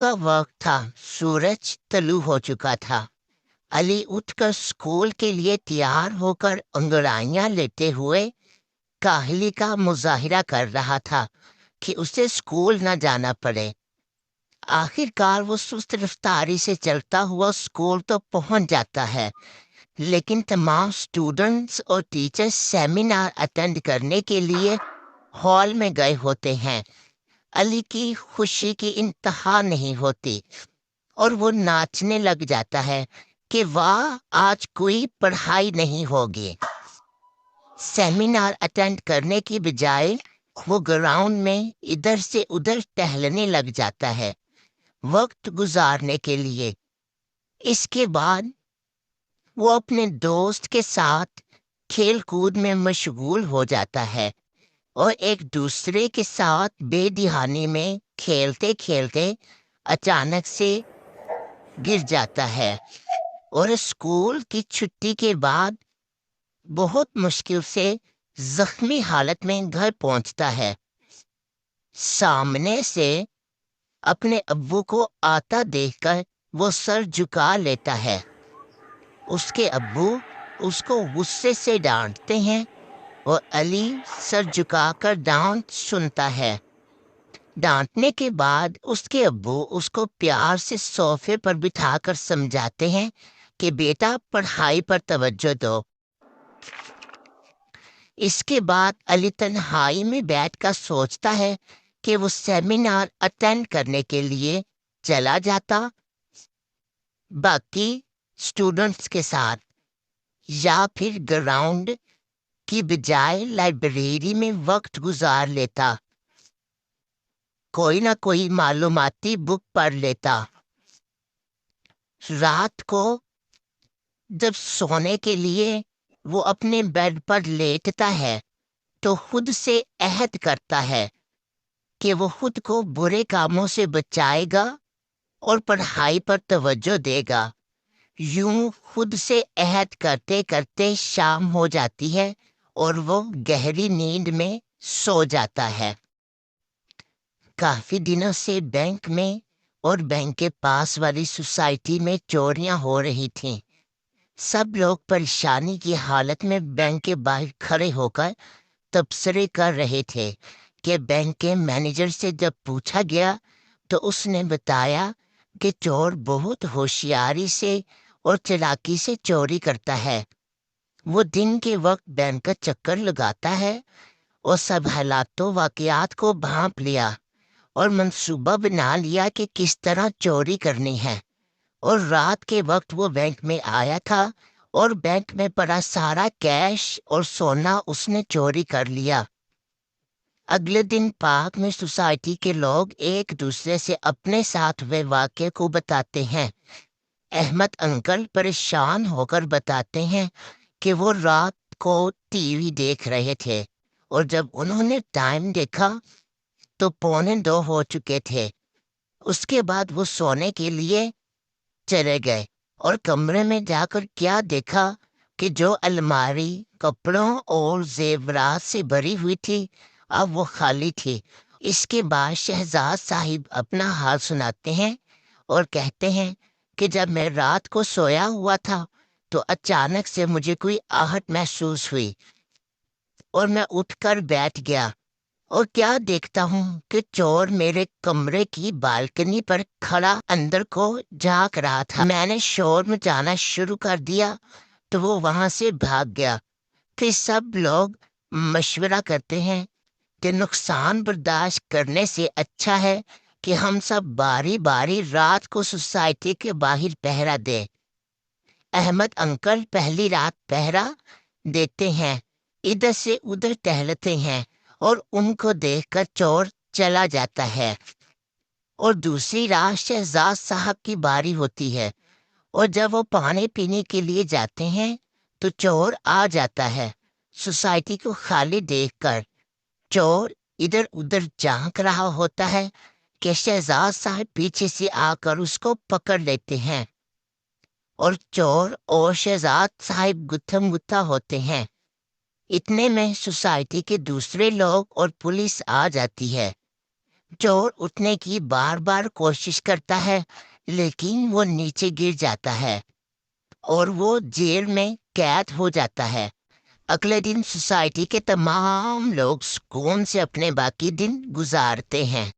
का वक्त था। सूरज तलू हो चुका था। अली उठकर स्कूल के लिए तैयार होकर अंगड़ाइयां लेते हुए काहली का मुजाहिरा कर रहा था कि उसे स्कूल न जाना पड़े। आखिरकार वो सुस्त रफ्तारी से चलता हुआ स्कूल तो पहुंच जाता है, लेकिन तमाम स्टूडेंट्स और टीचर्स सेमिनार अटेंड करने के लिए हॉल में गए होते हैं। अली की खुशी की इंतहा नहीं होती और वो नाचने लग जाता है कि वाह, आज कोई पढ़ाई नहीं होगी। सेमिनार अटेंड करने की बजाय वो ग्राउंड में इधर से उधर टहलने लग जाता है, वक्त गुजारने के लिए। इसके बाद वो अपने दोस्त के साथ खेल कूद में मशगूल हो जाता है और एक दूसरे के साथ बेदिहानी में खेलते खेलते अचानक से गिर जाता है और स्कूल की छुट्टी के बाद बहुत मुश्किल से जख्मी हालत में घर पहुंचता है। सामने से अपने अब्बू को आता देखकर वो सर झुका लेता है। उसके अब्बू उसको गुस्से से डांटते हैं और अली सर झुकाकर डांट सुनता है। डांटने के बाद उसके अब्बू उसको प्यार से सोफे पर बिठाकर समझाते हैं कि बेटा, पढ़ाई पर तवज्जो दो। इसके बाद अली तन्हाई में बैठकर सोचता है कि वो सेमिनार अटेंड करने के लिए चला जाता बाकी स्टूडेंट्स के साथ, या फिर ग्राउंड की बजाय लाइब्रेरी में वक्त गुजार लेता, कोई ना कोई मालूमाती बुक पढ़ लेता। रात को जब सोने के लिए वो अपने बेड पर लेटता है तो खुद से अहद करता है कि वो खुद को बुरे कामों से बचाएगा और पढ़ाई पर तवज्जो देगा। यूं खुद से अहद करते करते शाम हो जाती है और वो गहरी नींद में सो जाता है। काफी दिनों से बैंक में और बैंक के पास वाली सोसाइटी में चोरियां हो रही थीं। सब लोग परेशानी की हालत में बैंक के बाहर खड़े होकर तबसरे कर रहे थे कि बैंक के मैनेजर से जब पूछा गया तो उसने बताया कि चोर बहुत होशियारी से और चालाकी से चोरी करता है। वो दिन के वक्त बैंक का चक्कर लगाता है और सब हालातों वाकयात को भांप लिया और मंसूबा बना लिया कि किस तरह चोरी करनी है। और रात के वक्त वो बैंक में आया था और बैंक में पड़ा सारा कैश और सोना उसने चोरी कर लिया। अगले दिन पार्क में सोसाइटी के लोग एक दूसरे से अपने साथ हुए वाक़े को बताते हैं। अहमद अंकल परेशान होकर बताते हैं कि वो रात को टीवी देख रहे थे और जब उन्होंने टाइम देखा तो 1:45 हो चुके थे। उसके बाद वो सोने के लिए चले गए और कमरे में जाकर क्या देखा कि जो अलमारी कपड़ों और जेवरात से भरी हुई थी, अब वो खाली थी। इसके बाद शहजाद साहिब अपना हाल सुनाते हैं और कहते हैं कि जब मैं रात को सोया हुआ था तो अचानक से मुझे कोई आहट महसूस हुई और मैं उठकर बैठ गया और क्या देखता हूँ कि चोर मेरे कमरे की बालकनी पर खड़ा अंदर को झांक रहा था। मैंने शोर मचाना शुरू कर दिया तो वो वहां से भाग गया। फिर सब लोग मशवरा करते हैं कि नुकसान बर्दाश्त करने से अच्छा है कि हम सब बारी बारी रात को सोसाइटी के बाहर पहरा दें। अहमद अंकल पहली रात पहरा देते हैं, इधर से उधर टहलते हैं और उनको देखकर चोर चला जाता है। और दूसरी रात शहजाद साहब की बारी होती है और जब वो पानी पीने के लिए जाते हैं तो चोर आ जाता है। सोसाइटी को खाली देखकर चोर इधर उधर झांक रहा होता है कि शहजाद साहब पीछे से आकर उसको पकड़ लेते हैं और चोर और शहजाद साहब गुत्थम गुत्था होते हैं। इतने में सोसाइटी के दूसरे लोग और पुलिस आ जाती है। چور اٹھنے کی بار بار کوشش کرتا ہے، لیکن وہ نیچے گر جاتا ہے اور وہ جیل میں قید ہو جاتا ہے۔ اگلے دن سوسائٹی کے تمام لوگ سکون سے اپنے باقی دن گزارتے ہیں۔